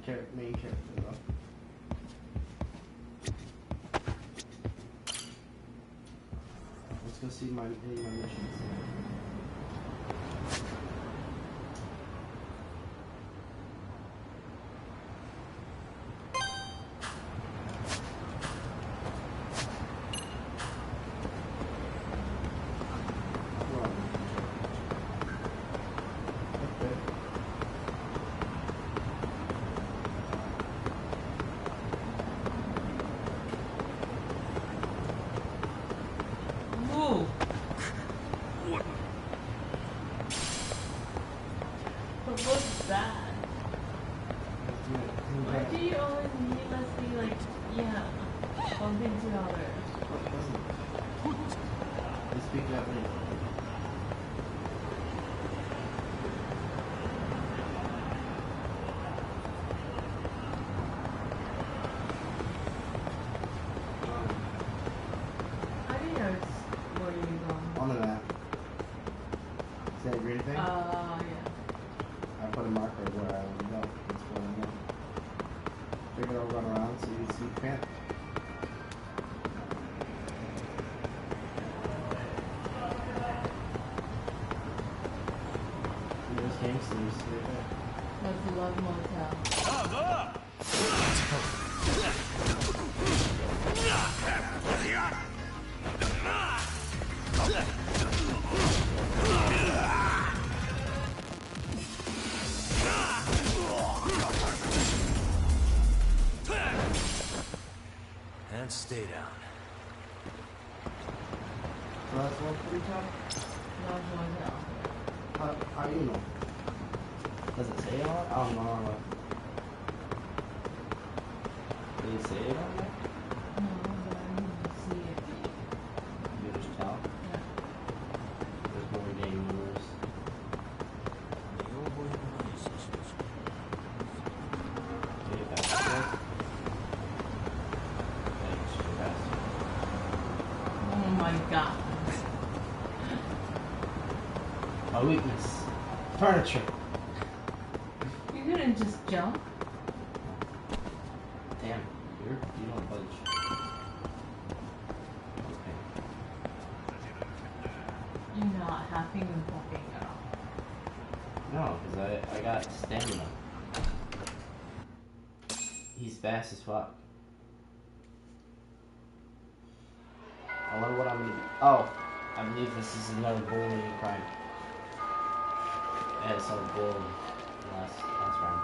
main character though. Let's go see any of my missions. On the map. See that green thing? Yeah. I put a marker where I would go. That's where I'm going. Figure I'll run around so you can see the camp. See those gangsters right there. That's the Love Motel. And stay down. So that's one for each other? Love Motel. How do you know? Does it say it on it? I don't know. Did it say it on there? No, but I need to see it. You just tell? Yeah. There's more gang members. Oh my god. My weakness. Furniture. You couldn't just jump? Damn, you don't budge. Okay. You're not having a fucking at all. No, because I got stamina. He's fast as fuck. I wonder what I'm gonna do. Oh, I believe this is another bullying crime. Yeah, it's all bullying last round.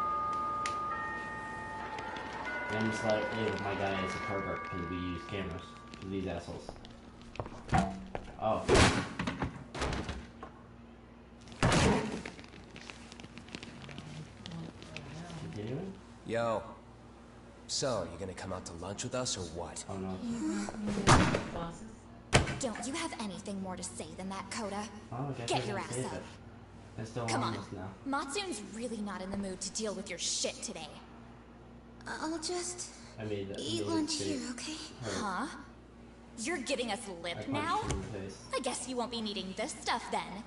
And I'm just like, hey, my guy is a pervert because we use cameras for these assholes. Oh. Continuing? Yo. So, you gonna come out to lunch with us or what? Oh no. Bosses? Don't you have anything more to say than that, Coda? Oh, I guess Get I your didn't ass save up. it. I still Come on on. this now. Matsun's really not in the mood to deal with your shit today. I'll just eat lunch here, okay? Huh? You're getting us lip now? I guess you won't be needing this stuff then.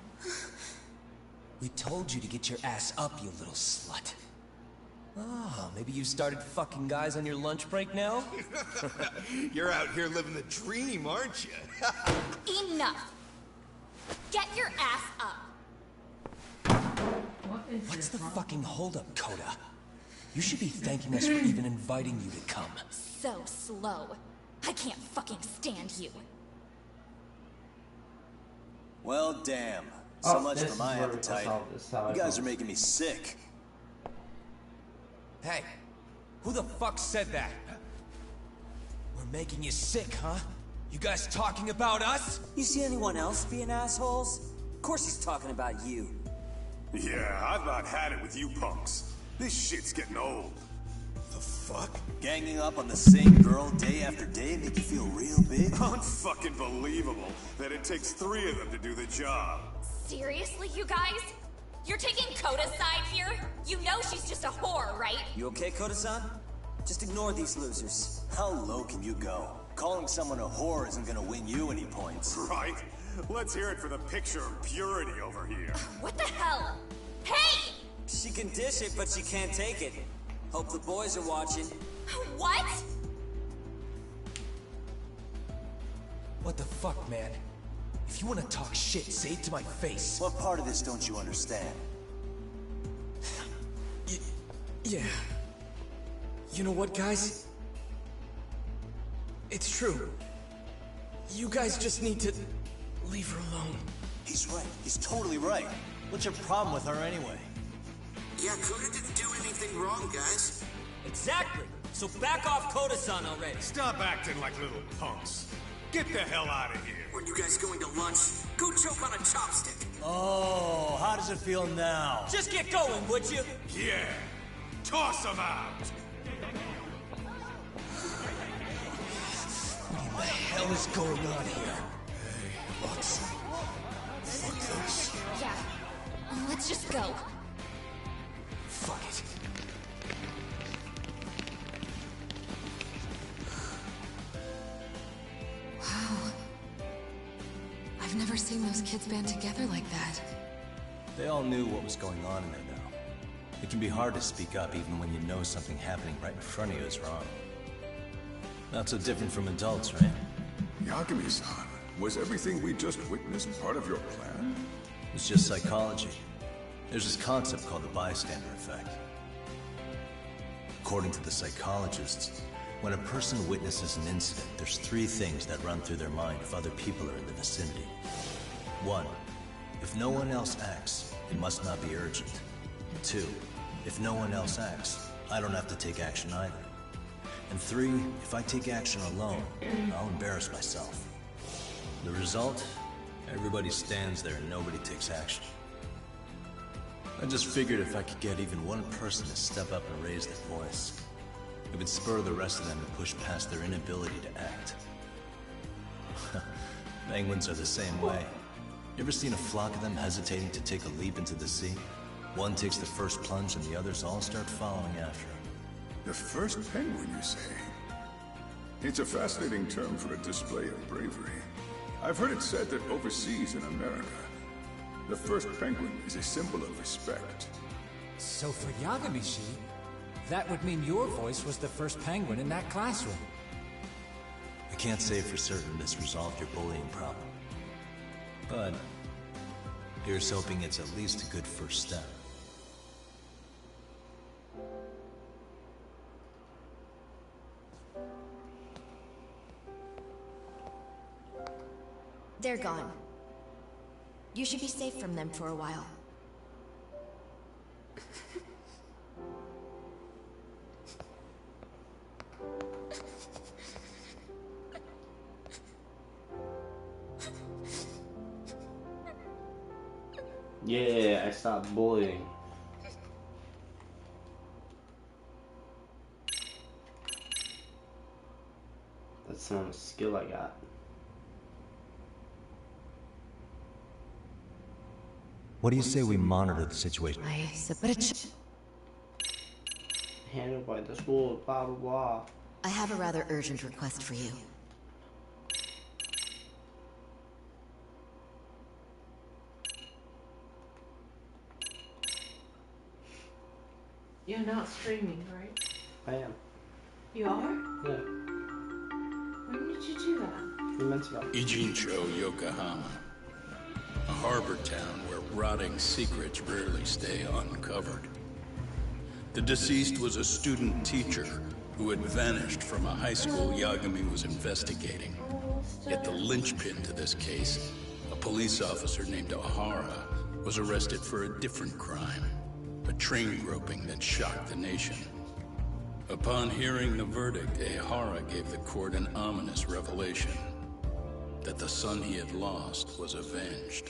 We told you to get your ass up, you little slut. Oh, maybe you started fucking guys on your lunch break now? You're out here living the dream, aren't you? Enough! Get your ass up! What's the fucking holdup, Coda? You should be thanking us for even inviting you to come. So slow. I can't fucking stand you. Well, damn. So much this for my is where- appetite. this is how I You guys felt. are making me sick. Hey, who the fuck said that? We're making you sick, huh? You guys talking about us? You see anyone else being assholes? Of course he's talking about you. Yeah, I've about had it with you punks. This shit's getting old. The fuck? Ganging up on the same girl day after day make you feel real big? Unfucking believable that it takes 3 of them to do the job. Seriously, you guys? You're taking Coda's side here? You know she's just a whore, right? You okay, Koda-san? Just ignore these losers. How low can you go? Calling someone a whore isn't gonna win you any points. Right? Let's hear it for the picture of purity over here. What the hell? Hey! She can dish it, but she can't take it. Hope the boys are watching. What? What the fuck, man? If you want to talk shit, say it to my face. What part of this don't you understand? Yeah. You know what, guys? It's true. You guys just need to leave her alone. He's right. He's totally right. What's your problem with her anyway? Yeah, Koda didn't do anything wrong, guys. Exactly. So back off Koda-san already. Stop acting like little punks. Get the hell out of here. Were you guys going to lunch? Go choke on a chopstick. Oh, how does it feel now? Just get going, would you? Yeah. Toss him out. What the hell is going on here? Hey, Lux. Fuck this. Yeah. Let's just go. Fuck it. Wow. I've never seen those kids band together like that. They all knew what was going on in there now. It can be hard to speak up even when you know something happening right in front of you is wrong. Not so different from adults, right? Yagami-san, was everything we just witnessed part of your plan? It's just psychology. There's this concept called the bystander effect. According to the psychologists, when a person witnesses an incident, there's three things that run through their mind if other people are in the vicinity. 1. If no one else acts, it must not be urgent. 2. If no one else acts, I don't have to take action either. And 3, if I take action alone, I'll embarrass myself. The result? Everybody stands there and nobody takes action. I just figured if I could get even one person to step up and raise their voice, it would spur the rest of them to push past their inability to act. Penguins are the same way. You ever seen a flock of them hesitating to take a leap into the sea? One takes the first plunge and the others all start following after. The first penguin, you say? It's a fascinating term for a display of bravery. I've heard it said that overseas in America, the first penguin is a symbol of respect. So for Yagami-shi, that would mean your voice was the first penguin in that classroom. I can't say for certain this resolved your bullying problem. But here's hoping it's at least a good first step. They're gone. You should be safe from them for a while. Yeah, I stopped bullying. That's some skill I got. What do you say we monitor the situation? Handled by the school, blah blah blah. I have a rather urgent request for you. You're not streaming, right? I am. You are? Yeah. When did you do that? 3 months ago. Ijincho, Yokohama. A harbor town where rotting secrets rarely stay uncovered. The deceased was a student teacher who had vanished from a high school Yagami was investigating. Yet the linchpin to this case, a police officer named O'Hara, was arrested for a different crime. A train groping that shocked the nation. Upon hearing the verdict, O'Hara gave the court an ominous revelation. That the son he had lost was avenged.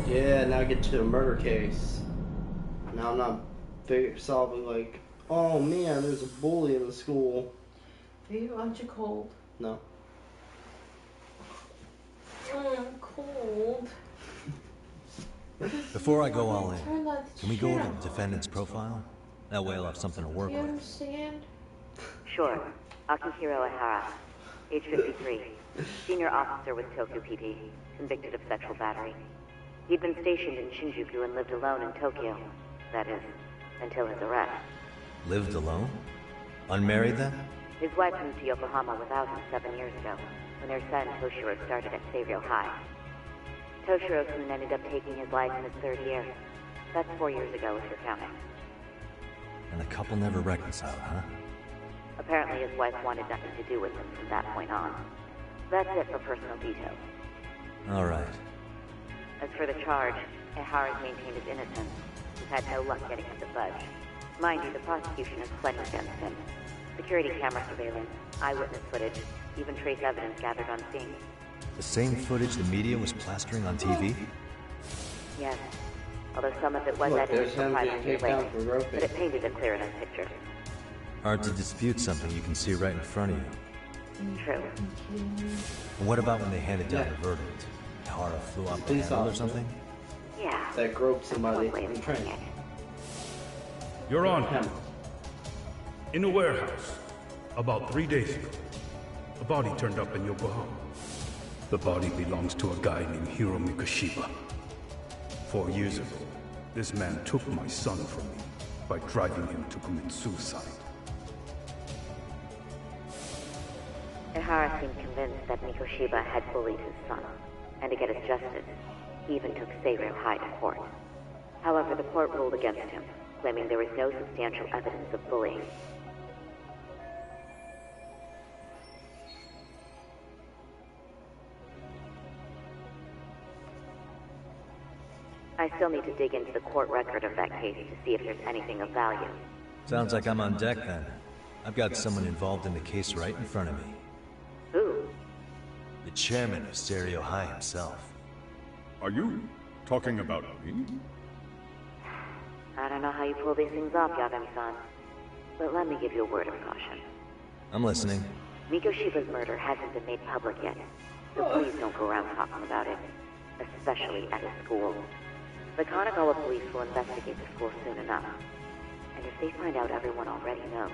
Yeah, now I get to a murder case. Now I'm not solving like, oh man, there's a bully in the school. Aren't you cold? No. I'm cold. Before I go all in, Turn that can we go shit over on. the defendant's profile? That way I'll have something to work You with. understand? Sure. Akihiro Ihara, age 53, Senior officer with Tokyo PD, convicted of sexual battery. He'd been stationed in Shinjuku and lived alone in Tokyo. That is, until his arrest. Lived alone? Unmarried then? His wife moved to Yokohama without him 7 years ago, when their son Toshiro started at Seiryō High. Toshiro soon ended up taking his life in his 3rd year. That's 4 years ago if you're counting. And the couple never reconciled, huh? Apparently his wife wanted nothing to do with him from that point on. That's it for personal details. Alright. As for the charge, Ehara's maintained his innocence. He's had no luck getting him to budge. Mind you, the prosecution has plenty against him. Security camera surveillance, eyewitness footage, even trace evidence gathered on scene. The same footage the media was plastering on TV? Yes. Although some of it was edited for privacy links, but it painted a clear enough picture. Hard to dispute something you can see right in front of you. True. And what about when they handed down the verdict? Ehara flew off the handle or something? Yeah. That groped somebody in train. You're on camera. In a warehouse, about 3 days ago, a body turned up in Yokohama. The body belongs to a guy named Hiro Mikoshiba. 4 years ago, this man took my son from me by driving him to commit suicide. Ehara seemed convinced that Mikoshiba had bullied his son, and to get his justice, he even took Seiryō High to court. However, the court ruled against him, claiming there was no substantial evidence of bullying. I still need to dig into the court record of that case to see if there's anything of value. Sounds like I'm on deck then. I've got someone involved in the case right in front of me. Who? The chairman of Seiryō High himself. Are you talking about me? I don't know how you pull these things off, Yagami-san. But let me give you a word of caution. I'm listening. Mikoshiba's murder hasn't been made public yet, so please don't go around talking about it. Especially at his school. The Kanagawa police will investigate the school soon enough. And if they find out everyone already knows...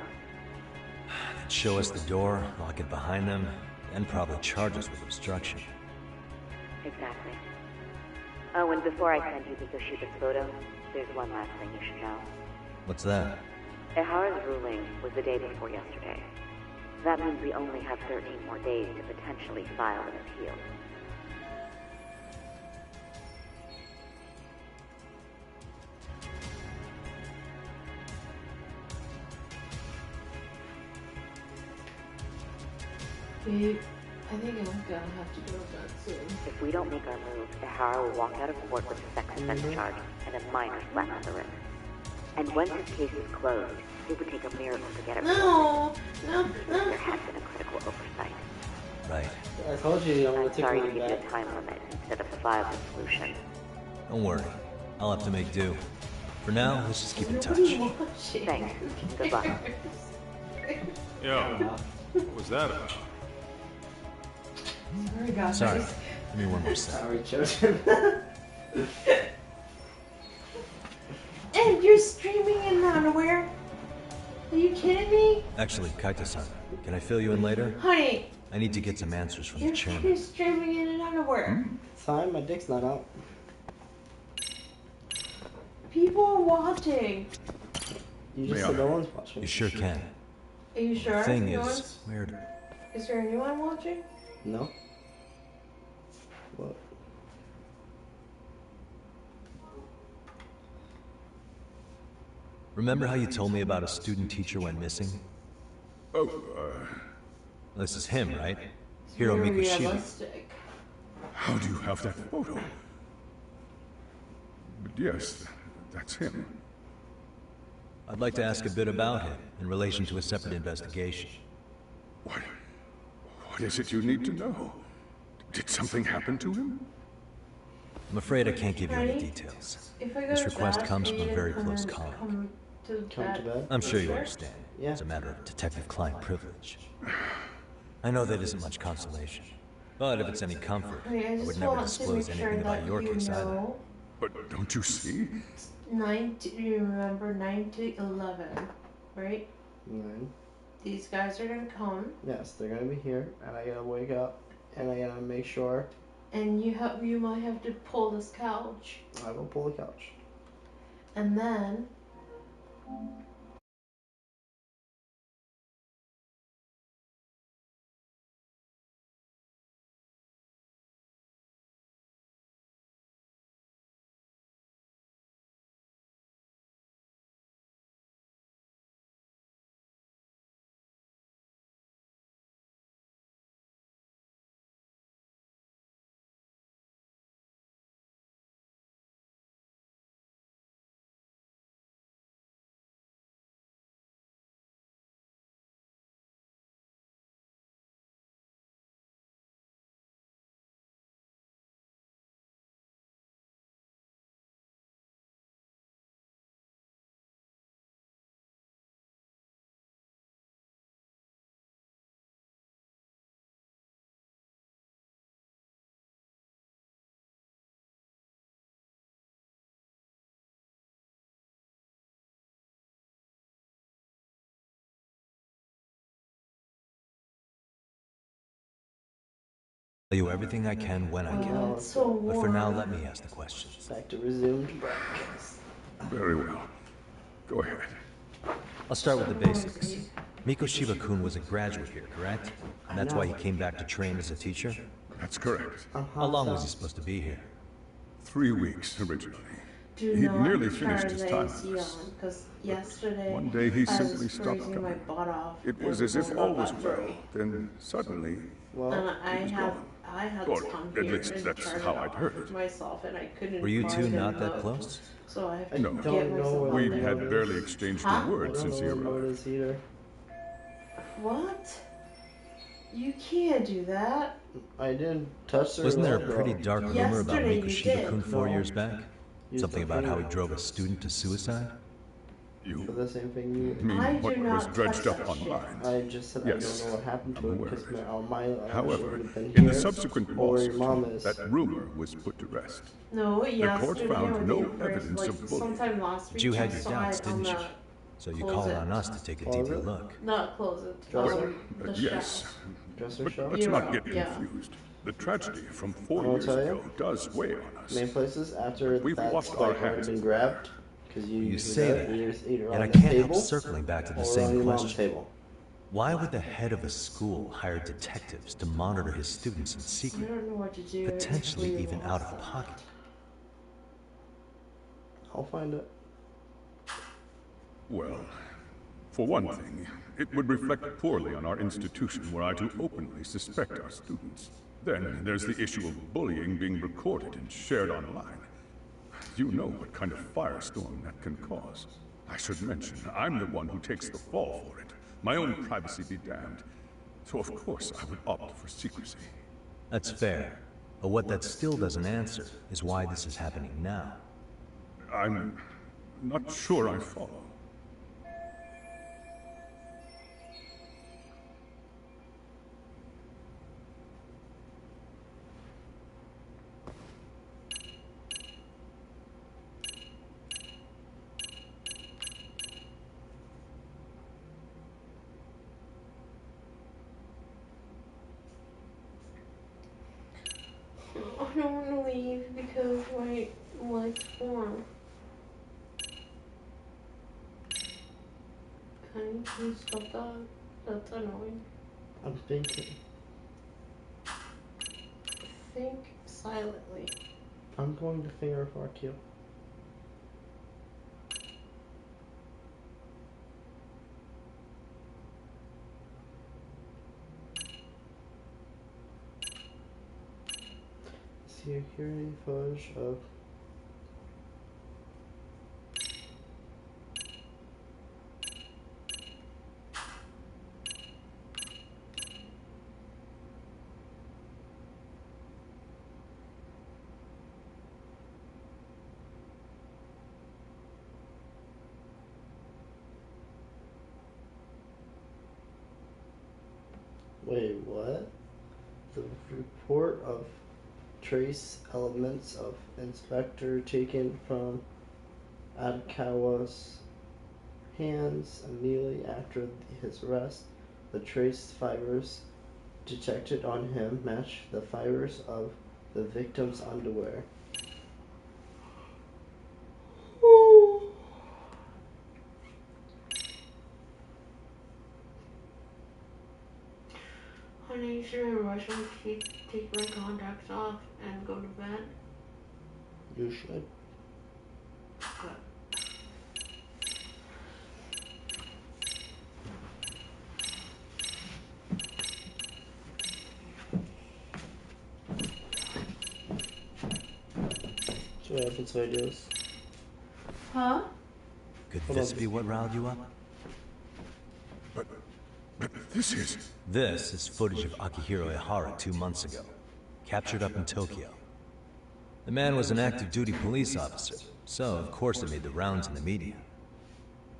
They'd show us the door, lock it behind them, and probably charge us with obstruction. Exactly. Oh, and before I send you Mikoshiba's photo, there's one last thing you should know. What's that? Ehara's ruling was the day before yesterday. That means we only have 13 more days to potentially file an appeal. Babe, I think I'm gonna have to go to bed soon. If we don't make our move, Ehara will walk out of court with a sex offense charge and a minor slap on the wrist. And once his case is closed, it would take a miracle to get it No! There has been a critical oversight. Right. I told you only I'm took sorry to me give you a back. time limit instead of a viable solution. Don't worry. I'll have to make do. For now, let's just keep in touch. Thanks. Good luck. Yo, what was that about? Sorry, guys. Sorry. Give me one more second. Sorry, children. And you're streaming in underwear? Are you kidding me? Actually, Kaito-san, can I fill you in later? Honey, I need to get some answers from the you're chairman. streaming in underwear. It's fine, my dick's not out. People are watching. You just said no one's watching. You sure can. Are you sure? The thing No is, one's- weird. Is there anyone watching? No? What? Remember how you told me about a student teacher went missing? Oh, This is him, right? Hiro Very Mikoshiba. realistic. how do you have that photo? But yes, that's him. I'd like to ask a bit about him in relation to a separate investigation. What is it you need to know? Did something happen to him? I'm afraid I can't give you any Honey, details. If I go This to request bed, comes from a Aiden, very come close and- colleague. Come to bed. I'm sure you Sure? understand. Yeah. It's a matter of detective-client privilege. I know that isn't much consolation. But if it's any comfort, Honey, I I just would never want to disclose make sure anything about that your you case either. know. But don't you see? You remember 9 to 11, right? 9. These guys are gonna come. Yes, they're gonna be here, and I gotta wake up. And I gotta make sure. And you might have to pull this couch. I will pull the couch. And then Tell you everything I can when I can. it's so warm. But for now, let me ask the questions. Back to resumed broadcast. Very well. Go ahead. I'll start with the basics. Mikoshiba-kun was a graduate here, correct? And that's why he came back to train as a teacher? That's correct. How long was he supposed to be here? 3 weeks originally. Do He'd not nearly finished his time paradise with us. because yesterday One day he I simply was stopped freezing my coming. butt off. It was as if all was well. Then suddenly, And I had or to come at here least and that's turn it how I'd off heard it. myself, and I couldn't. Were you two find not a that note. close? So I have to No. get myself We out there. had barely exchanged a word since he arrived. Either. What? You can't do that. I didn't touch her. Wasn't there a pretty dark rumor about Yesterday you Mikoshiba-kun did. 4 years back? Use Something the about how he finger. drove a student to suicide? For the same thing you mean I what do was not dredged touch up that shit. online? I just said Yes, I don't know what happened to I'm it aware because of it. my However, would have been in the here, subsequent or where your lawsuit, mom is. that rumor was put to rest. No, The court yesterday found or no the day before, evidence like of bullying. sometime last But week. you I had your saw doubts, it on didn't you? the So you closet. called on us to take a deeper look. Not close it. Dresser? The Yes, Dresser but shelf? let's not get Yeah. confused. The tragedy from 4 I'll years tell you. ago does weigh on us. Main places after We've that's washed like our already hands been of grabbed because you You usually say do that, it, either and on I the can't help table circling back to the or on same your mom's question. table. Why would the head of a school hire detectives to monitor his students in I secret, don't know what to do. potentially if we even lost out of that. pocket? I'll find it. Well, for one thing, it would reflect poorly on our institution were I to openly suspect our students. Then there's the issue of bullying being recorded and shared online. You know what kind of firestorm that can cause. I should mention, I'm the one who takes the fall for it. My own privacy be damned. So of course I would opt for secrecy. That's fair. But what that still doesn't answer is why this is happening now. I'm not sure I follow. I don't want to leave because my leg's warm. Can you stop that? That's annoying. I'm thinking. Think silently. I'm going to finger fuck you. Security footage of Wait, what? The report of trace elements of inspector taken from Adkawa's hands immediately after his arrest. The trace fibers detected on him matched the fibers of the victim's underwear. Honey, should I rush home to take my contacts off and go to bed? You should. Good. So what happens if I do this? Huh? Could this be what riled you up? But this is... This is footage of Akihiro Ihara 2 months ago, captured up in Tokyo. The man was an active duty police officer, so of course it made the rounds in the media.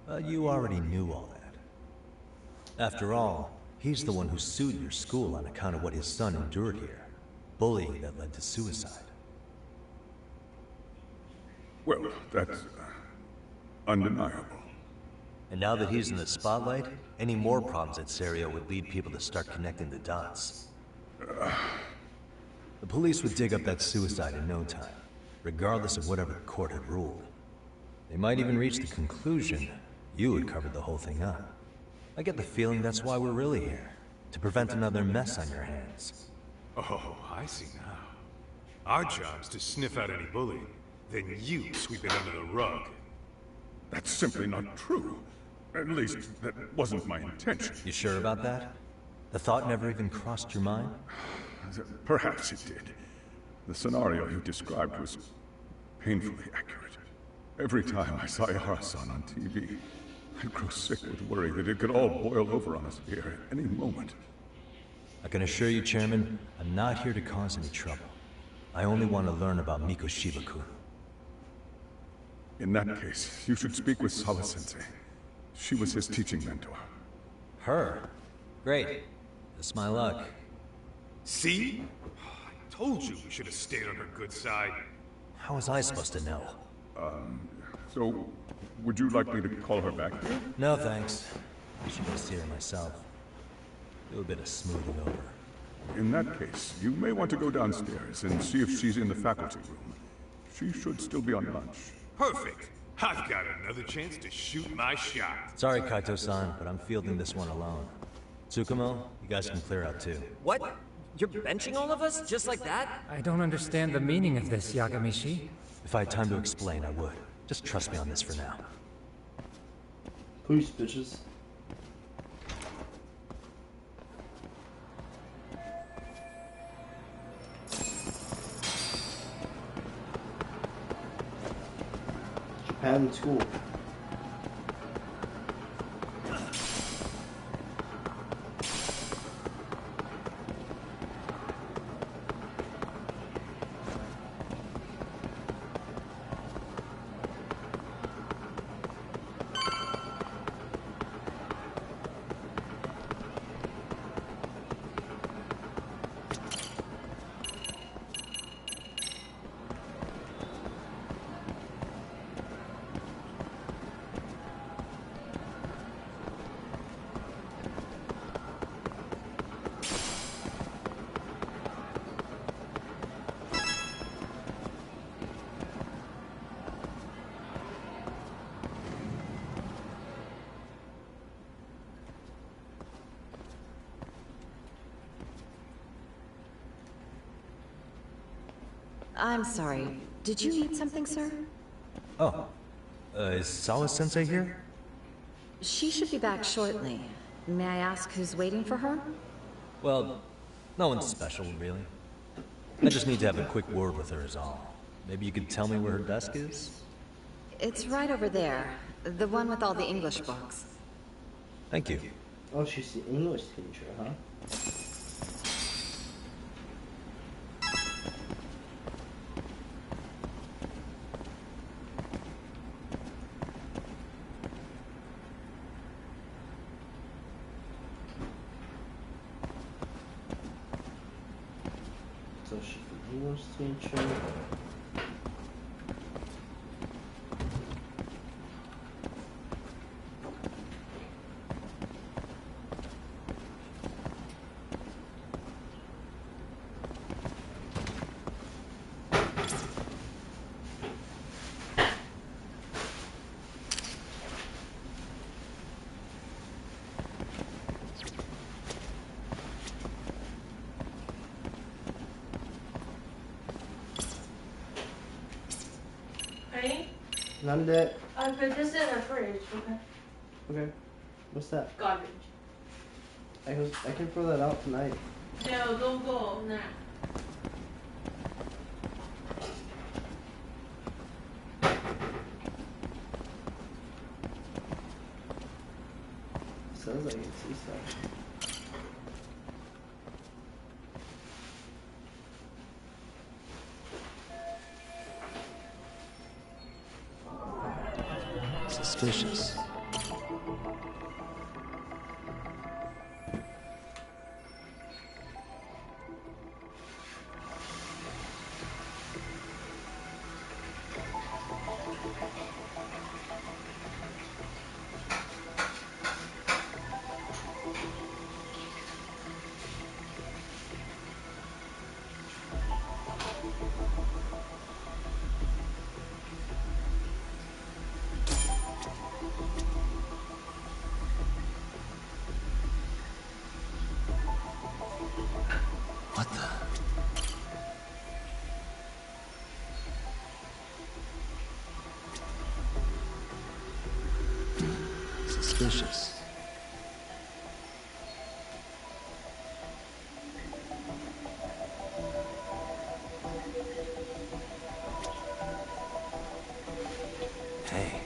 But you already knew all that. After all, he's the one who sued your school on account of what his son endured here. Bullying that led to suicide. Well, that's undeniable. And now that he's in the spotlight, any more problems at Serio would lead people to start connecting the dots. The police would dig up that suicide in no time, regardless of whatever the court had ruled. They might even reach the conclusion you had covered the whole thing up. I get the feeling that's why we're really here, to prevent another mess on your hands. Oh, I see now. Our job's to sniff out any bullying, then you sweep it under the rug. That's simply not true. At least, that wasn't my intention. You sure about that? The thought never even crossed your mind? Perhaps it did. The scenario you described was painfully accurate. Every time I saw Ihara-san on TV, I'd grow sick with worry that it could all boil over on us here at any moment. I can assure you, Chairman, I'm not here to cause any trouble. I only want to learn about Miko Shibaku. In that case, you should speak with Sawa-sensei. She was his teaching mentor. Her? Great. That's my luck. See? I told you we should have stayed on her good side. How was I supposed to know? So, would you like me to call her back here? No, thanks. I should go see her myself. Do a bit of smoothing over. In that case, you may want to go downstairs and see if she's in the faculty room. She should still be on lunch. Perfect. I've got another chance to shoot my shot. Sorry, Kaito-san, but I'm fielding this one alone. Tsukumo, you guys can clear out too. What? You're benching all of us just like that? I don't understand the meaning of this, Yagamishi. If I had time to explain, I would. Just trust me on this for now. Peace, bitches. Japan school. I'm sorry. Did you need something, sir? Oh. Is Sawa-sensei here? She should be back shortly. May I ask who's waiting for her? Well, no one's special, really. I just need to have a quick word with her is all. Maybe you could tell me where her desk is? It's right over there. The one with all the English books. Thank you. Oh, she's the English teacher, huh? So she's the English teacher. None that. I put this in the fridge, okay? Okay. What's that? Garbage. I can throw that out tonight. No, don't go now. Sounds like I can see stuff. Suspicious. What the? Suspicious. Hey.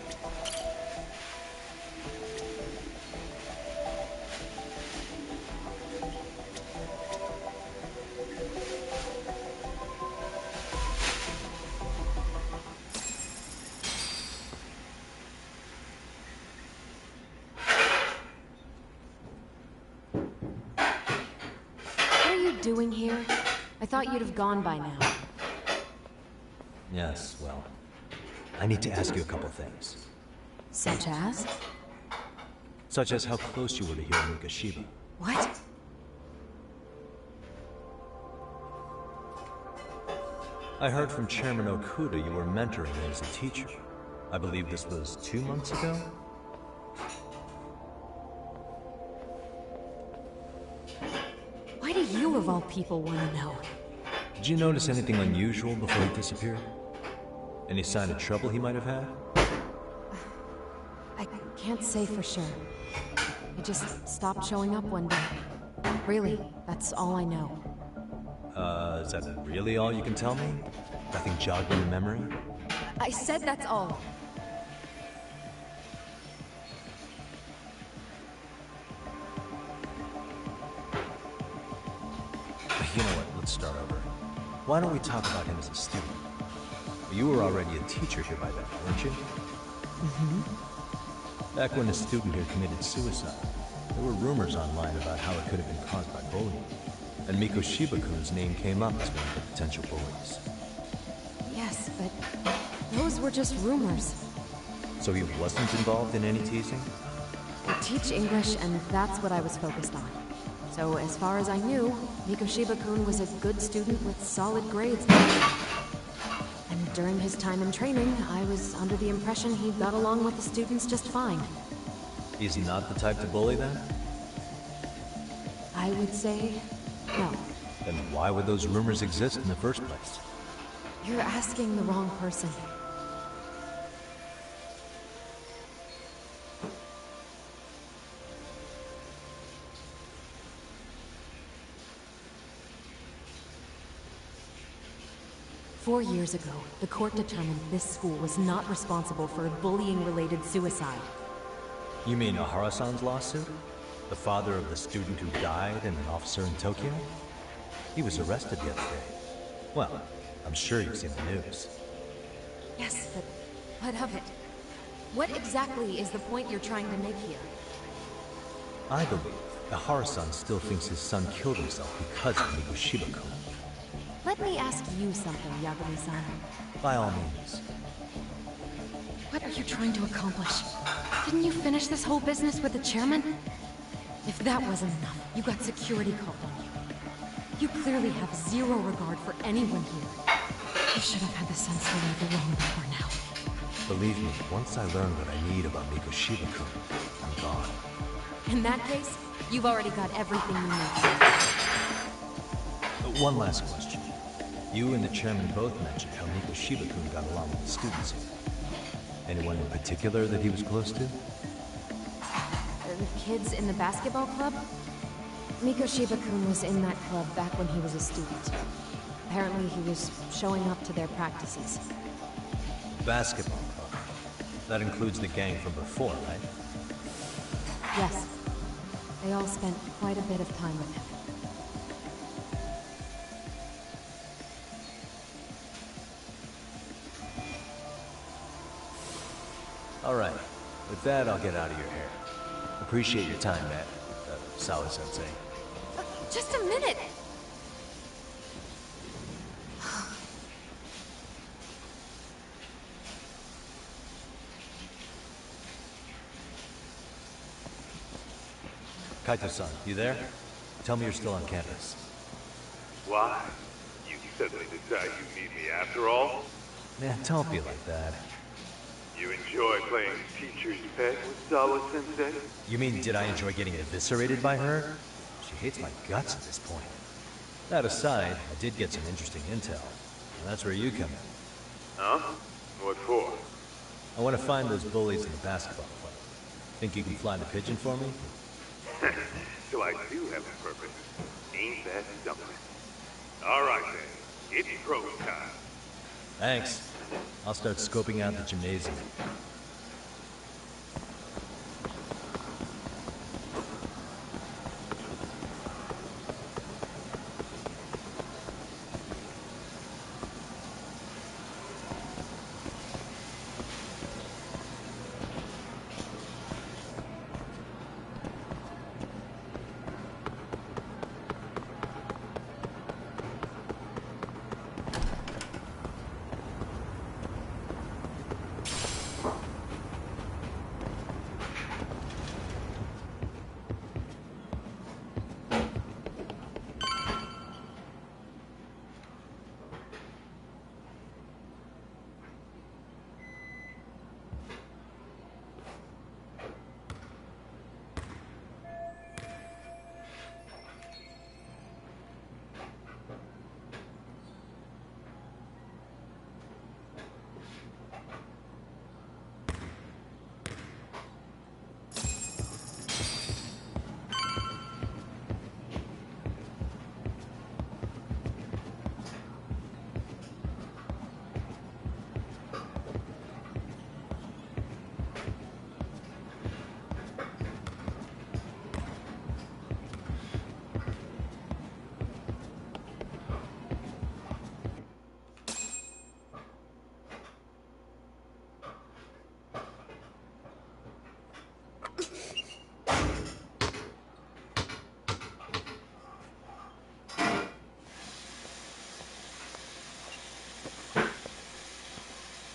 What are you doing here? I thought you'd have gone by now. Yes, well, I need to ask you a couple things. Such as? Such as how close you were to Hiro Mikoshiba. What? I heard from Chairman Okuda you were mentoring him as a teacher. I believe this was 2 months ago? Why do you, of all people, want to know? Did you notice anything unusual before he disappeared? Any sign of trouble he might have had? I can't say for sure. He just stopped showing up one day. Really, that's all I know. Is that really all you can tell me? Nothing jogged in your memory? I said that's all. You know what, let's start over. Why don't we talk about him as a student? You were already a teacher here by then, weren't you? Mm-hmm. Back when a student here committed suicide, there were rumors online about how it could have been caused by bullying. And Mikoshiba-kun's name came up as one of the potential bullies. Yes, but those were just rumors. So he wasn't involved in any teasing? I teach English, and that's what I was focused on. So as far as I knew, Mikoshiba-kun was a good student with solid grades. And during his time in training, I was under the impression he got along with the students just fine. He's not the type to bully then? I would say no. Then why would those rumors exist in the first place? You're asking the wrong person. Four years ago, the court determined this school was not responsible for a bullying-related suicide. You mean Ahara-san's lawsuit? The father of the student who died and an officer in Tokyo? He was arrested the other day. Well, I'm sure you've seen the news. Yes, but what of it? What exactly is the point you're trying to make here? I believe Ahara-san still thinks his son killed himself because of Mikoshiba-kun. Let me ask you something, Yagami-san. By all means. What are you trying to accomplish? Didn't you finish this whole business with the chairman? If that wasn't enough, you got security called on you. You clearly have zero regard for anyone here. You should have had the sense to leave alone before now. Believe me, once I learn what I need about Mikoshiba-kun, I'm gone. In that case, you've already got everything you need. One last question. You and the chairman both mentioned how Mikoshiba-kun got along with the students here. Anyone in particular that he was close to? The kids in the basketball club? Mikoshiba-kun was in that club back when he was a student. Apparently he was showing up to their practices. Basketball club. That includes the gang from before, right? Yes. They all spent quite a bit of time with him. Alright. With that, I'll get out of your hair. Appreciate your time, Matt. Sawa-sensei. Just a minute! Kaito-san, you there? Tell me you're still on campus. Why? You suddenly decide you need me after all? Man, don't be like that. You enjoy playing teacher's pet with Sawa-sensei? You mean, did I enjoy getting eviscerated by her? She hates my guts at this point. That aside, I did get some interesting intel. And that's where you come in. Huh? What for? I want to find those bullies in the basketball club. Think you can fly the pigeon for me? So I do have a purpose. Ain't that something? Alright then, it's pro time. Thanks. I'll start scoping out the gymnasium.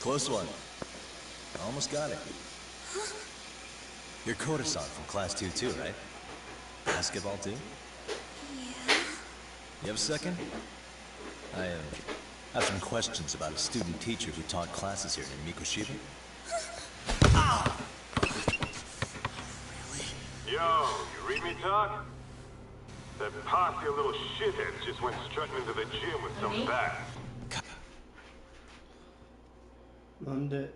Close one. Almost got it. You're Koda-san from Class 2 too, right? Basketball too? Yeah. You have a second? I have some questions about a student teacher who taught classes here named Mikoshiba. Yo, you read me talk? That posse of little shitheads just went strutting into the gym with some bats. Monday.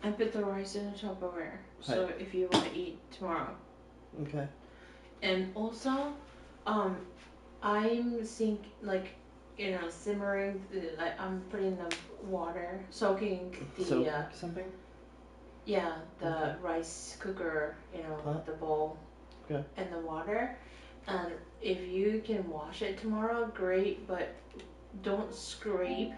I put the rice in a Tupperware, so if you want to eat tomorrow. Okay. And also, I'm simmering. I'm putting the water, soaking the something. Yeah, the rice cooker, the bowl, and the water. And if you can wash it tomorrow, great. But don't scrape.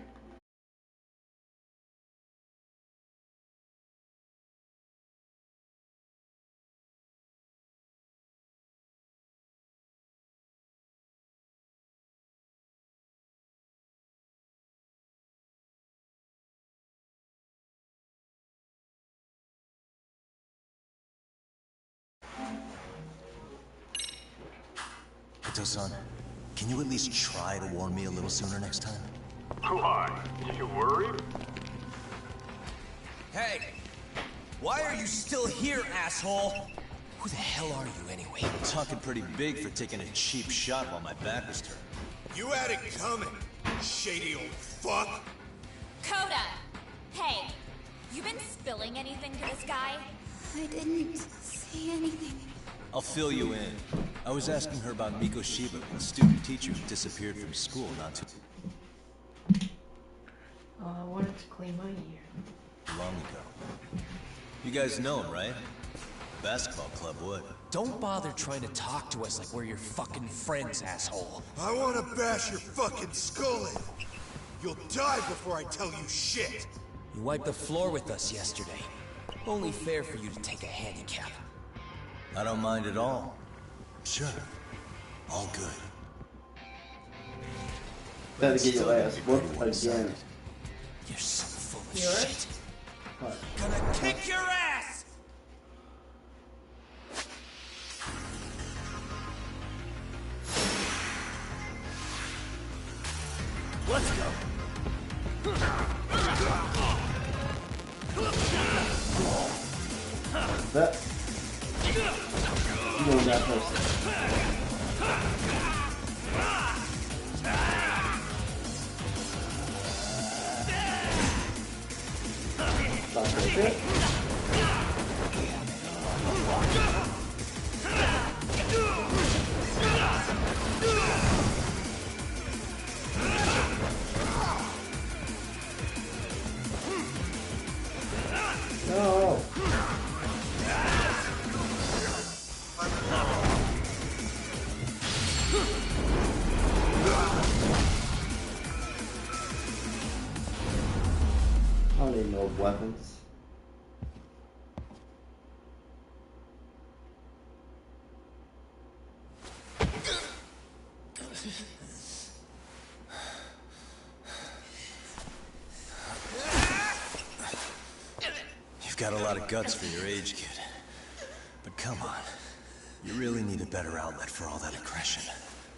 Kaito-san, can you at least try to warn me a little sooner next time? Why? You worried? Hey! Why are you still here, asshole? Who the hell are you anyway? Talking pretty big for taking a cheap shot while my back was turned. You had it coming, shady old fuck. Coda! Hey, You been spilling anything to this guy? I didn't say anything. I'll fill you in. I was asking her about Miko Shiba, a student teacher who disappeared from school not too Oh, I wanted to clean my ear. long ago. You guys know him, right? Basketball club would. Don't bother trying to talk to us like we're your fucking friends, asshole. I want to bash your fucking skull in. You'll die before I tell you shit. You wiped the floor with us yesterday. Only fair for you to take a handicap. I don't mind at all. Sure. All good. Better get your ass whooped again. You're so full of shit. What? Gonna kick your ass! Let's go. That. You know that person. That's right there. No. I don't need no weapons. You've got a lot of guts for your age, kid. But come on. You really need a better outlet for all that aggression.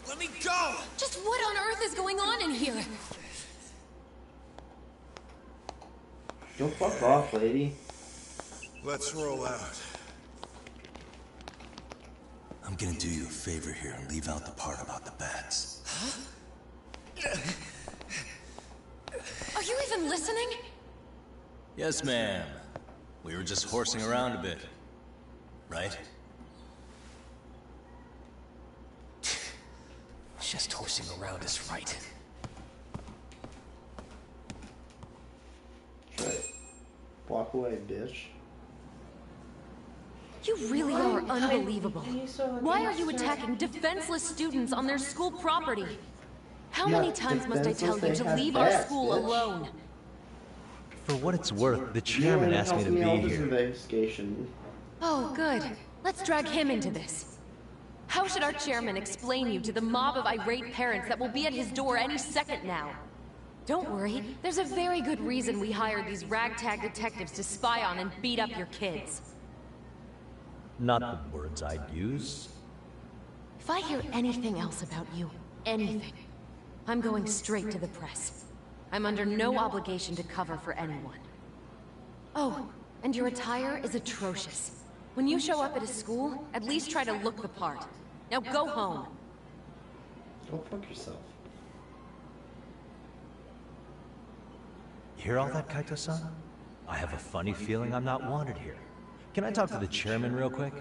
Let me go! Just what on earth is going on in here? Don't fuck off, lady. Let's roll out. I'm gonna do you a favor here and leave out the part about the bats. Are you even listening? Yes, ma'am. We were just horsing around a bit. Right? Just horsing around is right. Walk away, bitch. You really are unbelievable. Why are you attacking defenseless students on their school property? How many times must I tell you to leave our school alone? For what it's worth, the chairman asked me to be here. Oh, good. Let's drag him into this. How should our chairman explain you to the mob of irate parents that will be at his door any second now? Don't worry, there's a very good reason we hired these ragtag detectives to spy on and beat up your kids. Not the words I'd use. If I hear anything else about you, anything, I'm going straight to the press. I'm under no obligation to cover for anyone. Oh, and your attire is atrocious. When you show up at a school, at least try to look the part. Now go home. Go fuck yourself. You hear all that, Kaito-san? I have a funny feeling I'm not wanted here. Can I talk to the chairman real quick?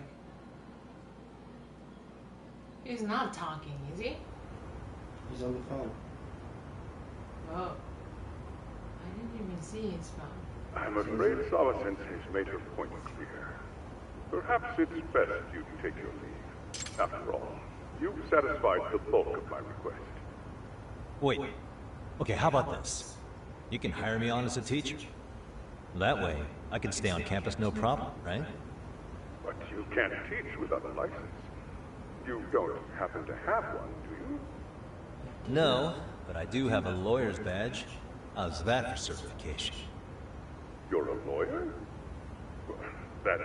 He's not talking, is he? He's on the phone. Oh. I didn't even see his phone. I'm afraid Sawa-sensei's made her point clear. Perhaps it's best you take your leave. After all, you've satisfied the bulk of my request. Wait. Okay, how about this? You can hire me on as a teacher. That way, I can stay on campus no problem, right? But you can't teach without a license. You don't happen to have one, do you? No, but I do have a lawyer's badge. How's that for certification? You're a lawyer? Well, that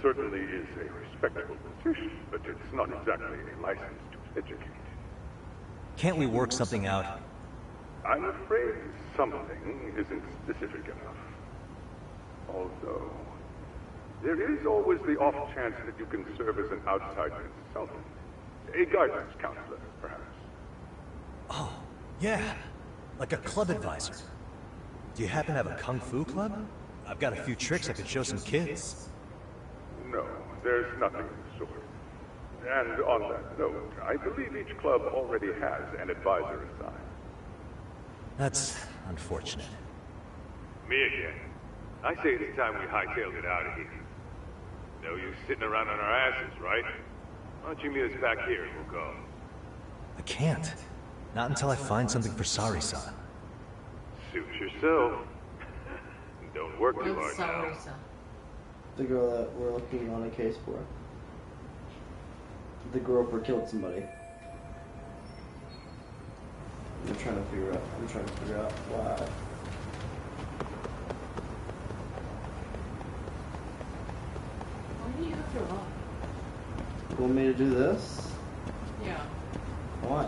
certainly is a respectable position, but it's not exactly a license to educate. Can't we work something out? I'm afraid something isn't specific enough. Although, there is always the off chance that you can serve as an outside consultant. A guidance counselor, perhaps. Oh, yeah. Like a club advisor. Do you happen to have a kung fu club? I've got a few tricks I could show some kids. No, there's nothing of the sort. And on that note, I believe each club already has an advisor assigned. That's unfortunate. Me again. I say it's time we hightailed it out of here. No use sitting around on our asses, right? Why don't you meet us back here and we'll go? I can't. Not until I find something for Sari-san. Suit yourself. Don't work too hard now. The girl that we're looking on a case for. The groper killed somebody. I'm trying to figure out why. Why do you have to look? You want me to do this? Yeah. Why?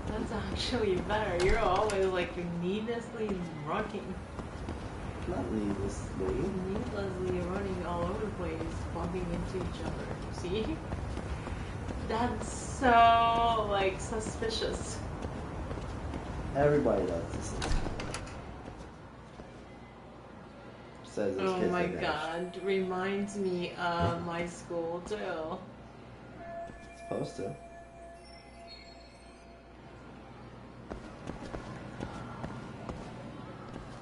That's actually better. You're always like needlessly running. Not needlessly. Needlessly running all over the place, bumping into each other. See? That's so, like, suspicious. Everybody does this. Says Oh my god. Reminds me of my school, too. It's supposed to.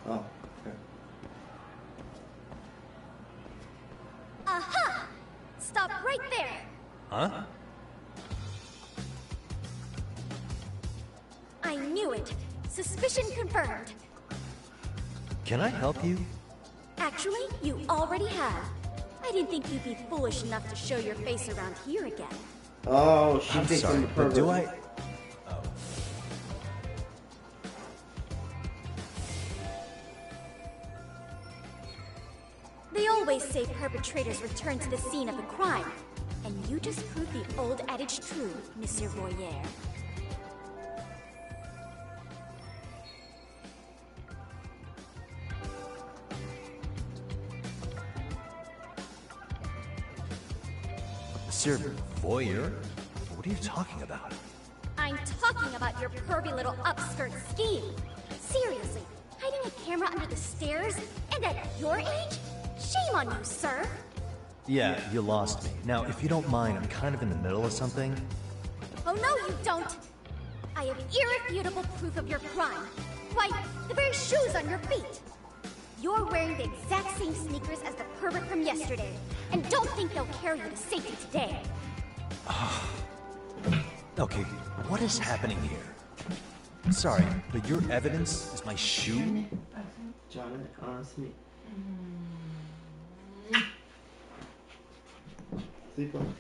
Oh, okay. Aha! Stop right there! Huh? I knew it. Suspicion confirmed. Can I help you? Actually, you already have. I didn't think you'd be foolish enough to show your face around here again. Oh, she I'm thinks sorry, I'm a but pervert. do I... Oh. They always say perpetrators return to the scene of the crime. And you just proved the old adage true, Monsieur Voyeur. Monsieur Voyeur? What are you talking about? I'm talking about your pervy little upskirt scheme. Seriously, hiding a camera under the stairs? And at your age? Shame on you, sir. Yeah, you lost me. Now, if you don't mind, I'm kind of in the middle of something. Oh no, you don't! I have irrefutable proof of your crime. Why, the very shoes on your feet! You're wearing the exact same sneakers as the pervert from yesterday, and don't think they'll carry you to safety today. Okay, what is happening here? Sorry, but your evidence is my shoe? John, honestly. Sleep on.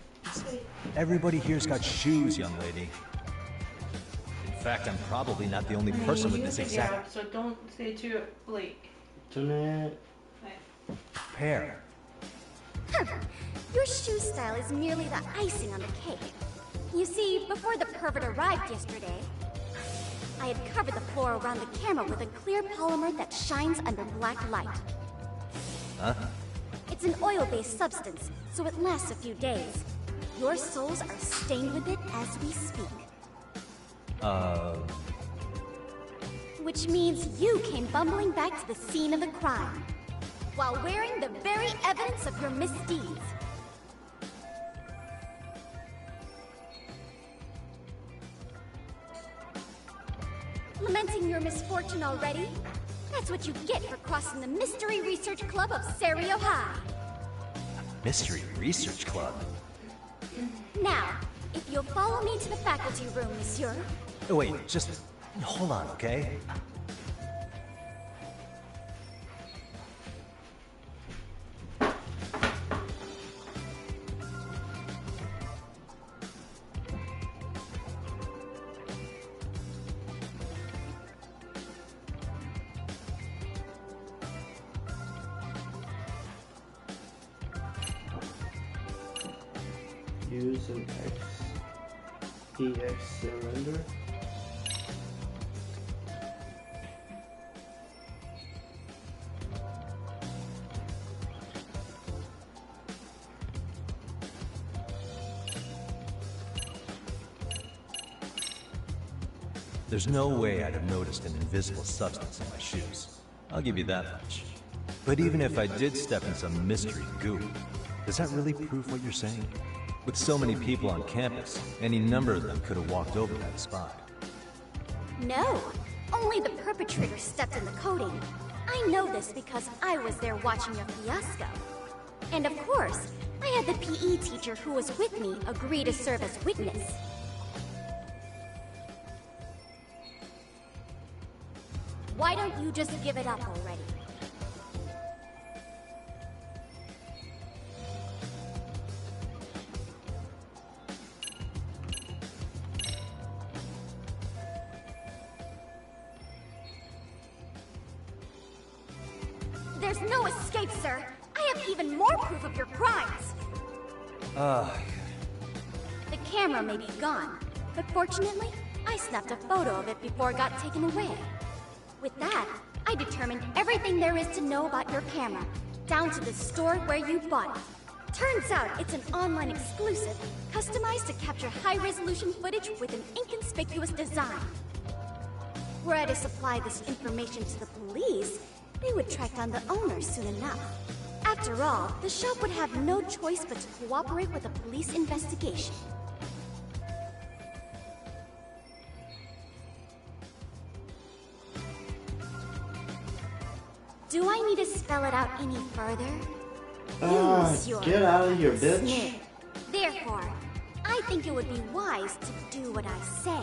Everybody here's got shoes, young lady. In fact, I'm probably not the only person with this exact So don't say too late. Tonight. pair. Your shoe style is merely the icing on the cake. You see, before the pervert arrived yesterday, I had covered the floor around the camera with a clear polymer that shines under black light. Huh? It's an oil-based substance, so it lasts a few days. Your soles are stained with it as we speak. Which means you came bumbling back to the scene of the crime, while wearing the very evidence of your misdeeds. Lamenting your misfortune already? That's what you get for crossing the Mystery Research Club of Serio High. Mystery Research Club? Now, if you'll follow me to the faculty room, monsieur. Oh, wait, just hold on, okay? Use an EX cylinder. There's no way I'd have noticed an invisible substance in my shoes. I'll give you that much. But even if I did step in some mystery goop, does that really prove what you're saying? With so many people on campus, any number of them could have walked over that spot. No, only the perpetrator stepped in the coding. I know this because I was there watching your fiasco. And of course, I had the PE teacher who was with me agree to serve as witness. Why don't you just give it up already? There's no escape, sir. I have even more proof of your crimes. The camera may be gone, but fortunately, I snapped a photo of it before it got taken away. With that, I determined everything there is to know about your camera, down to the store where you bought it. Turns out it's an online exclusive, customized to capture high-resolution footage with an inconspicuous design. Were I to supply this information to the police, they would track down the owner soon enough. After all, the shop would have no choice but to cooperate with the police investigation. Do I need to spell it out any further? Get out of here, bitch. Snip. Therefore, I think it would be wise to do what I say.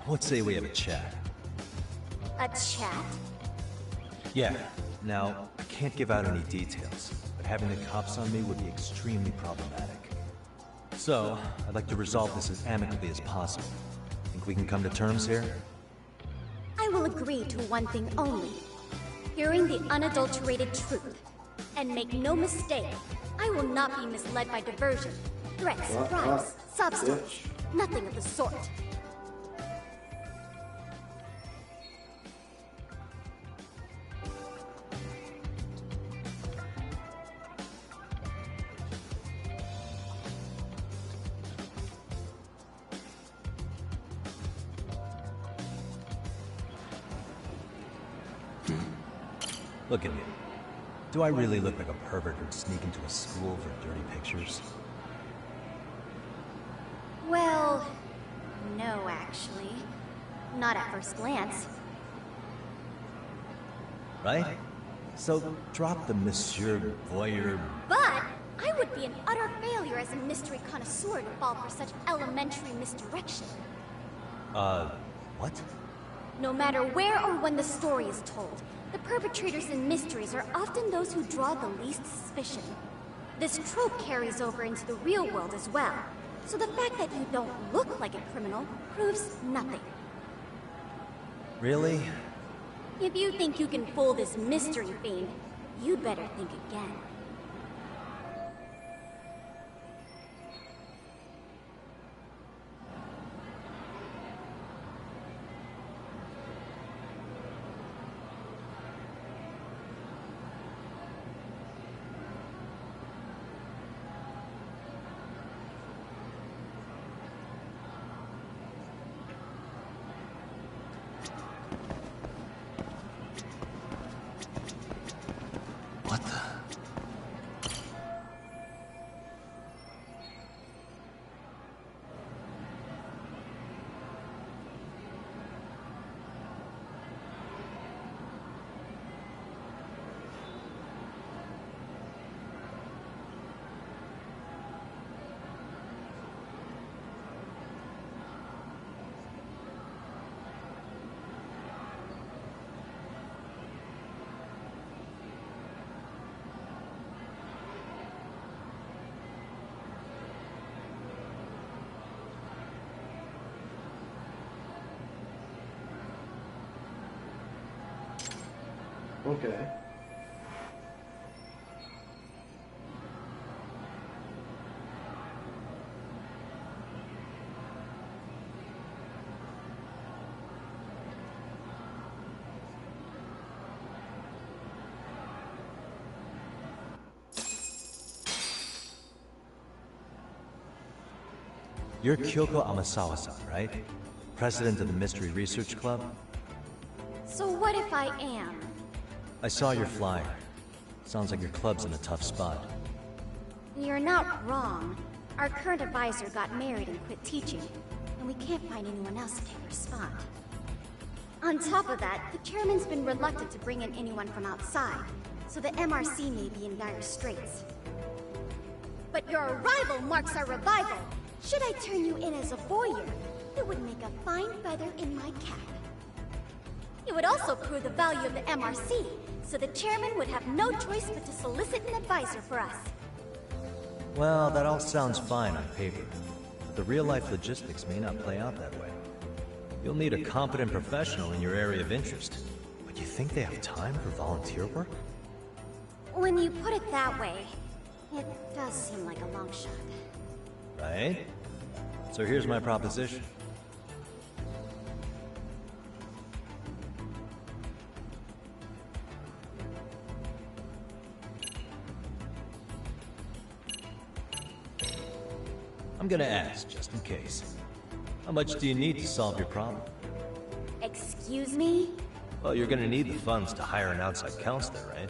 Let's say we have a chat. A chat? Yeah. Now, I can't give out any details, but having the cops on me would be extremely problematic. So, I'd like to resolve this as amicably as possible. Think we can come to terms here? I will agree to one thing only. Hearing the unadulterated truth. And make no mistake, I will not be misled by diversion, threats, bribes, sob stories. Nothing of the sort. Look at me. Do I really look like a pervert who'd sneak into a school for dirty pictures? Well, no, actually. Not at first glance. Right? So, drop the Monsieur Voyeur... But I would be an utter failure as a mystery connoisseur to fall for such elementary misdirection. What? No matter where or when the story is told, the perpetrators in mysteries are often those who draw the least suspicion. This trope carries over into the real world as well, so the fact that you don't look like a criminal proves nothing. Really? If you think you can fool this mystery fiend, you'd better think again. What the... Okay. You're Kyoko Amasawa-san, right? President of the Mystery Research Club? So what if I am? I saw your flyer. Sounds like your club's in a tough spot. You're not wrong. Our current advisor got married and quit teaching, and we can't find anyone else to take her spot. On top of that, the chairman's been reluctant to bring in anyone from outside, so the MRC may be in dire straits. But your arrival marks our revival. Should I turn you in as a voyeur, it would make a fine feather in my cap. It would also prove the value of the MRC, so the chairman would have no choice but to solicit an advisor for us. Well, that all sounds fine on paper, but the real-life logistics may not play out that way. You'll need a competent professional in your area of interest. But you think they have time for volunteer work? When you put it that way, it does seem like a long shot. Right? So here's my proposition. I'm gonna ask, just in case. How much do you need to solve your problem? Excuse me? Well, you're gonna need the funds to hire an outside counselor, right?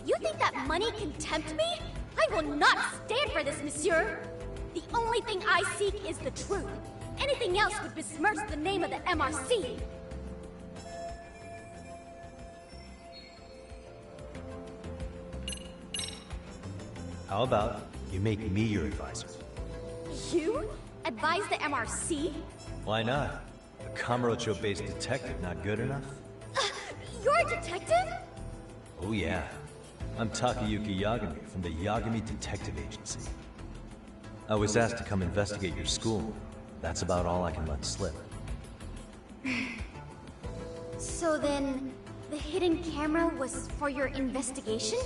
You think that money can tempt me? I will not stand for this, monsieur! The only thing I seek is the truth. Anything else would besmirch the name of the MRC. How about you make me your advisor? You? Advise the MRC? Why not? A Kamurocho-based detective not good enough? You're a detective? Oh yeah. I'm Takayuki Yagami from the Yagami Detective Agency. I was asked to come investigate your school. That's about all I can let slip. So then, the hidden camera was for your investigation?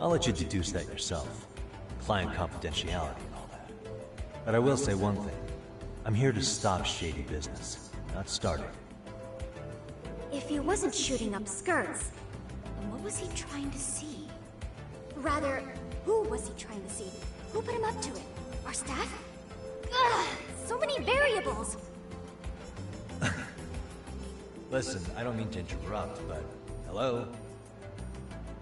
I'll let you deduce that yourself. Client confidentiality and all that. But I will say one thing. I'm here to stop shady business, not start it. If he wasn't shooting up skirts, then what was he trying to see? Rather, who was he trying to see? Who put him up to it? Our staff? Ugh, so many variables! Listen, I don't mean to interrupt, but... Hello?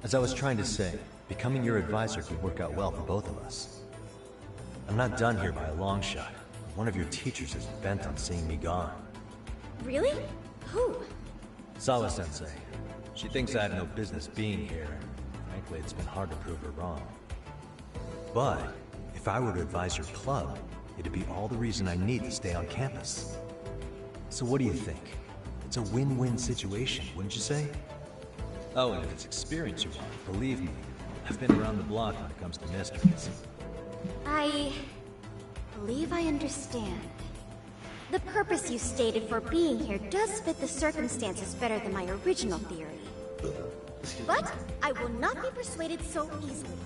As I was trying to say, becoming your advisor could work out well for both of us. I'm not done here by a long shot. One of your teachers is bent on seeing me gone. Really? Who? Sawa-sensei. She thinks I have no business being here, and frankly, it's been hard to prove her wrong. But, if I were to advise your club, it'd be all the reason I need to stay on campus. So what do you think? It's a win-win situation, wouldn't you say? Oh, and if it's experience you want, believe me, I've been around the block when it comes to mysteries. I believe I understand. The purpose you stated for being here does fit the circumstances better than my original theory. But I will not be persuaded so easily.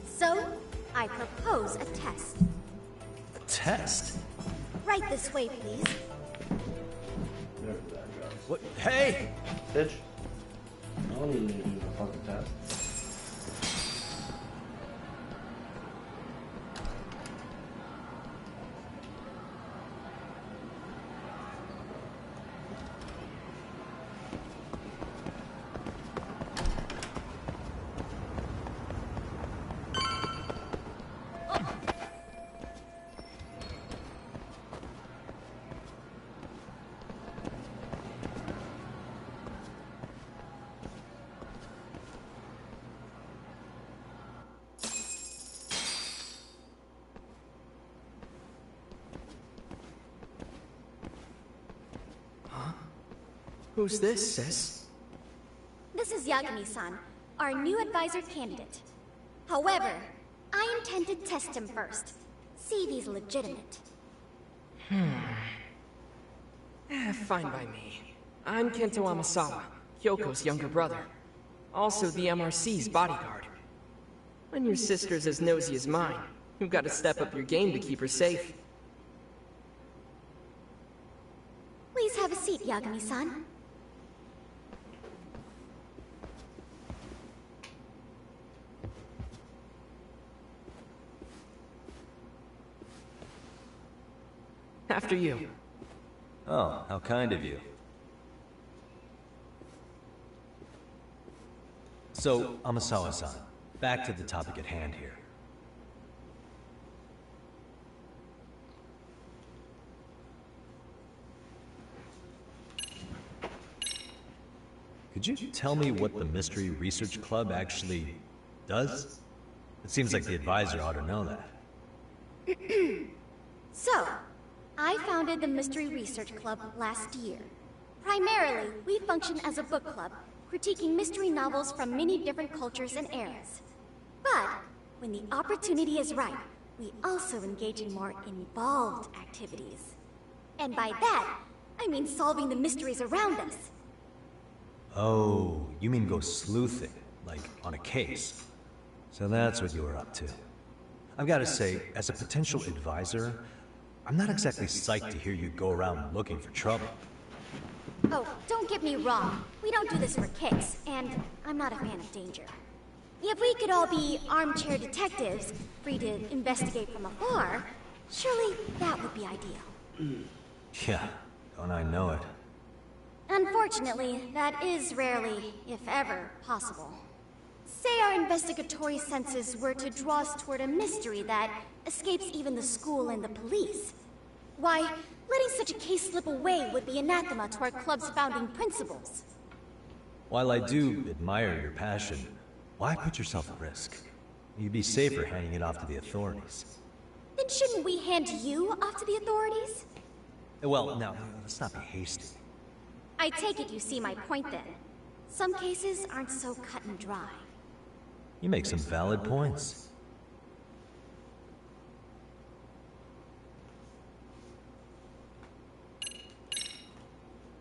So, I propose a test. A test? Right this way, please. What? Hey! Bitch. I don't even need to do a fucking test. Who's this, sis? This is Yagami-san, our new advisor candidate. However, I intend to test him first. See if he's legitimate. Fine by me. I'm Kento Amasawa, Kyoko's younger brother. Also the MRC's bodyguard. When your sister's as nosy as mine, you've got to step up your game to keep her safe. Please have a seat, Yagami-san. After you. Oh, how kind of you. So, Amasawa-san, back to the topic at hand here. Could you tell me what the Mystery Research Club actually does? It seems like the advisor ought to know that. So, I founded the Mystery Research Club last year. Primarily, we function as a book club, critiquing mystery novels from many different cultures and eras. But, when the opportunity is right, we also engage in more involved activities. And by that, I mean solving the mysteries around us. Oh, you mean go sleuthing, like on a case. So that's what you were up to. I've got to say, as a potential advisor, I'm not exactly psyched to hear you go around looking for trouble. Oh, don't get me wrong. We don't do this for kicks, and I'm not a fan of danger. If we could all be armchair detectives, free to investigate from afar, surely that would be ideal. Yeah, don't I know it. Unfortunately, that is rarely, if ever, possible. Say our investigatory senses were to draw us toward a mystery that escapes even the school and the police. Why, letting such a case slip away would be anathema to our club's founding principles. While I do admire your passion, why put yourself at risk? You'd be safer handing it off to the authorities. Then shouldn't we hand you off to the authorities? Well, now, let's not be hasty. I take it you see my point then. Some cases aren't so cut and dry. You make some valid points.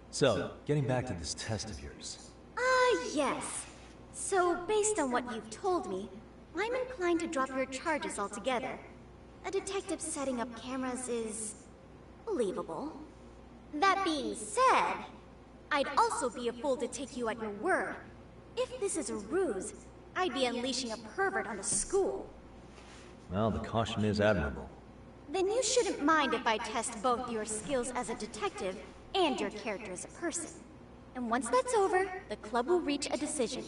So, getting back to this test of yours. Yes. So, based on what you've told me, I'm inclined to drop your charges altogether. A detective setting up cameras is believable. That being said, I'd also be a fool to take you at your word. If this is a ruse, I'd be unleashing a pervert on the school. Well, the caution is admirable. Then you shouldn't mind if I test both your skills as a detective and your character as a person. And once that's over, the club will reach a decision.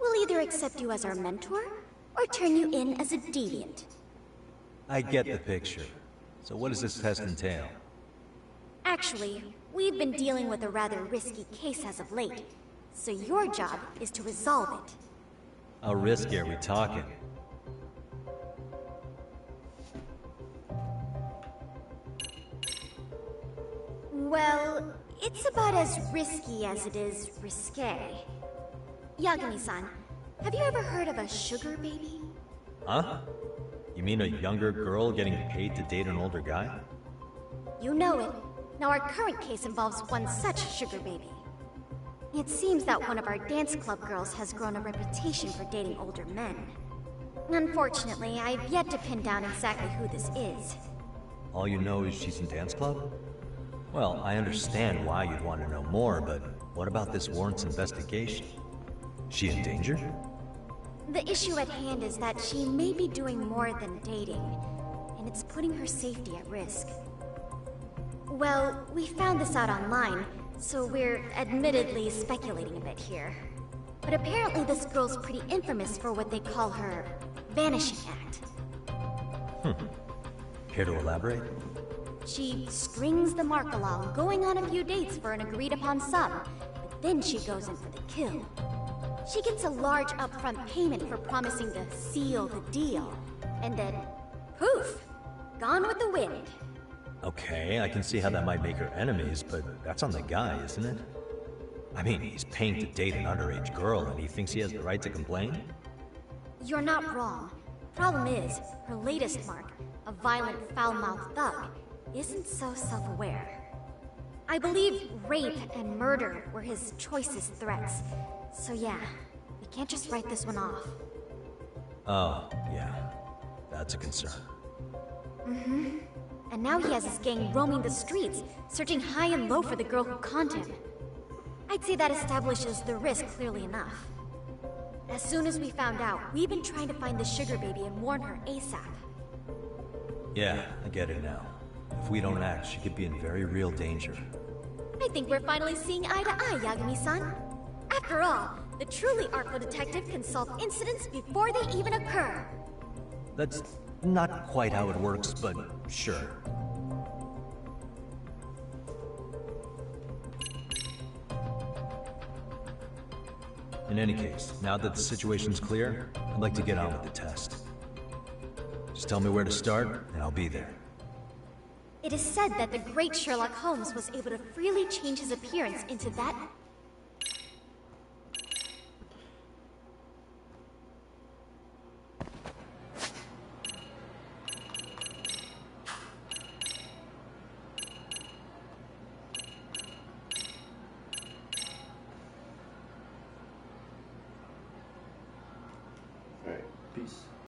We'll either accept you as our mentor, or turn you in as a deviant. I get the picture. So what does this test entail? Actually, we've been dealing with a rather risky case as of late. So your job is to resolve it. How risky are we talking? Well, it's about as risky as it is risque. Yagami-san, have you ever heard of a sugar baby? Huh? You mean a younger girl getting paid to date an older guy? You know it. Now our current case involves one such sugar baby. It seems that one of our dance club girls has grown a reputation for dating older men. Unfortunately, I've yet to pin down exactly who this is. All you know is she's in dance club? Well, I understand why you'd want to know more, but what about this warrants investigation? Is she in danger? The issue at hand is that she may be doing more than dating, and it's putting her safety at risk. Well, we found this out online, so we're admittedly speculating a bit here. But apparently this girl's pretty infamous for what they call her vanishing act. Care to elaborate? She strings the mark along, going on a few dates for an agreed-upon sum, but then she goes in for the kill. She gets a large upfront payment for promising to seal the deal, and then, poof, gone with the wind. Okay, I can see how that might make her enemies, but that's on the guy, isn't it? I mean, he's paying to date an underage girl, and he thinks he has the right to complain? You're not wrong. Problem is, her latest mark, a violent, foul-mouthed thug, isn't so self-aware. I believe rape and murder were his choicest threats. So yeah, we can't just write this one off. Oh, yeah. That's a concern. Mm-hmm. And now he has his gang roaming the streets, searching high and low for the girl who conned him. I'd say that establishes the risk clearly enough. As soon as we found out, we've been trying to find the sugar baby and warn her ASAP. Yeah, I get it now. If we don't act, she could be in very real danger. I think we're finally seeing eye to eye, Yagami-san. After all, the truly artful detective can solve incidents before they even occur. That's not quite how it works, but sure. In any case, now that the situation's clear, I'd like to get on with the test. Just tell me where to start, and I'll be there. It is said that the great Sherlock Holmes was able to freely change his appearance into that... Alright, peace.